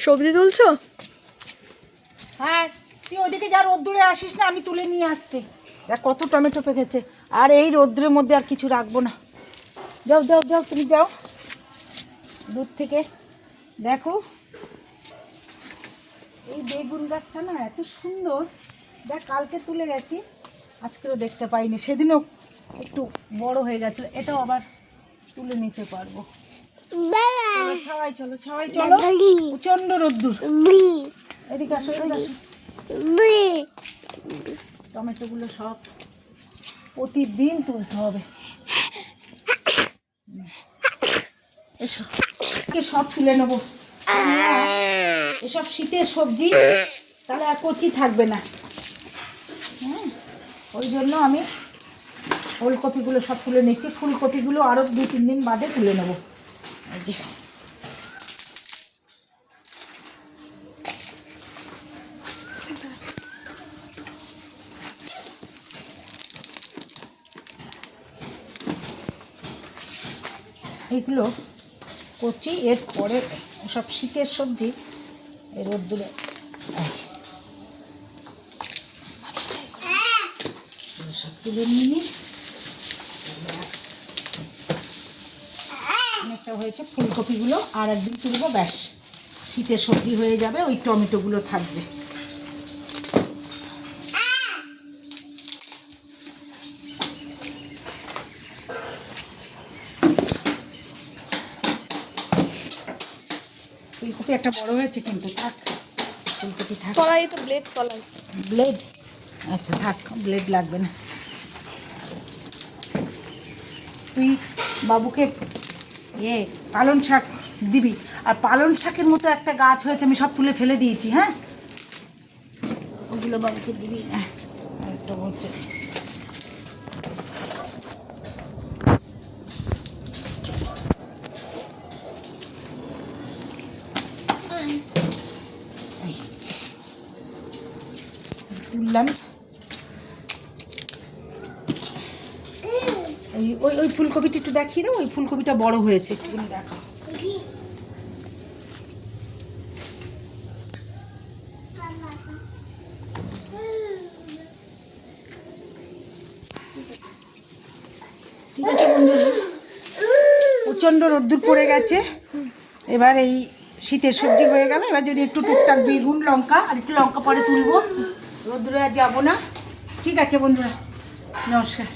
সবজি তুলছো? হ্যাঁ, তুই ওদিকে যা রোদ্দুরে আসিস না, আমি তুলে নিয়ে আসতে। দেখ কত টমেটো পেকেছে। আর এই রোদ্দুরের মধ্যে আর কিছু রাখবো না। যাও যাও যাও, তুমি যাও দূর থেকে দেখো। এই বেগুন গাছটা না এত সুন্দর। দেখ কালকে তুলে গেছি, আজকেও দেখতে পাইনি। সেদিনও একটু বড় হয়ে গেছিলো। এটাও আবার তুলে নিতে পারবো। ছাওয়াই চলো, ছাওয়াই চলো। প্রচন্ড রোদ্দুর। এদিকে আসো, এদিকে আসো। টমেটোগুলো সব প্রতিদিন তুলতে হবে। এসো, সব তুলে নেবো। এসব শীতের সবজি, তাহলে আর কচি থাকবে না। হ্যাঁ, ওই জন্য আমি ওলকপিগুলো সব তুলে নিচ্ছি। ফুলকপিগুলো আরও 2-3 দিন বাদে তুলে নেবো। এই যে এইগুলো কচি, এরপরে সব শীতের সবজি এই রোদ্দুরে সব তুলে নিয়ে নিই। অনেকটা হয়েছে ফুলকপিগুলো, আর একদিন তুলবো, ব্যাস শীতের সবজি হয়ে যাবে। ওই টমেটোগুলো থাকবে। ফুলকপি একটা বড় হয়েছে কিন্তু, থাক ফুলকপি থাক। কলাই তো ব্লেড, কলাই ব্লেড, আচ্ছা থাক, ব্লেড লাগবে না। তুই বাবুকে পালং শাক দিবি। আর পালং শাকের মতো একটা গাছ হয়েছে, আমি সব তুলে ফেলে দিয়েছি। হ্যাঁ, ওগুলো বাবুকে দিবি না। একটা বলছে তুললাম। ওই ওই ফুলকপিটা একটু দেখিয়ে দাও। ওই ফুলকপিটা বড় হয়েছে, একটুখানি দেখাও। ঠিক আছে বন্ধুরা, প্রচণ্ড রোদ্দুর পড়ে গেছে। এবার এই শীতের সবজি হয়ে গেল। এবার যদি একটু টুকটাক বেগুন, লঙ্কা, আর একটু লঙ্কা পরে তুলবো। রোদ্দুরে আর যাবো না। ঠিক আছে বন্ধুরা, নমস্কার।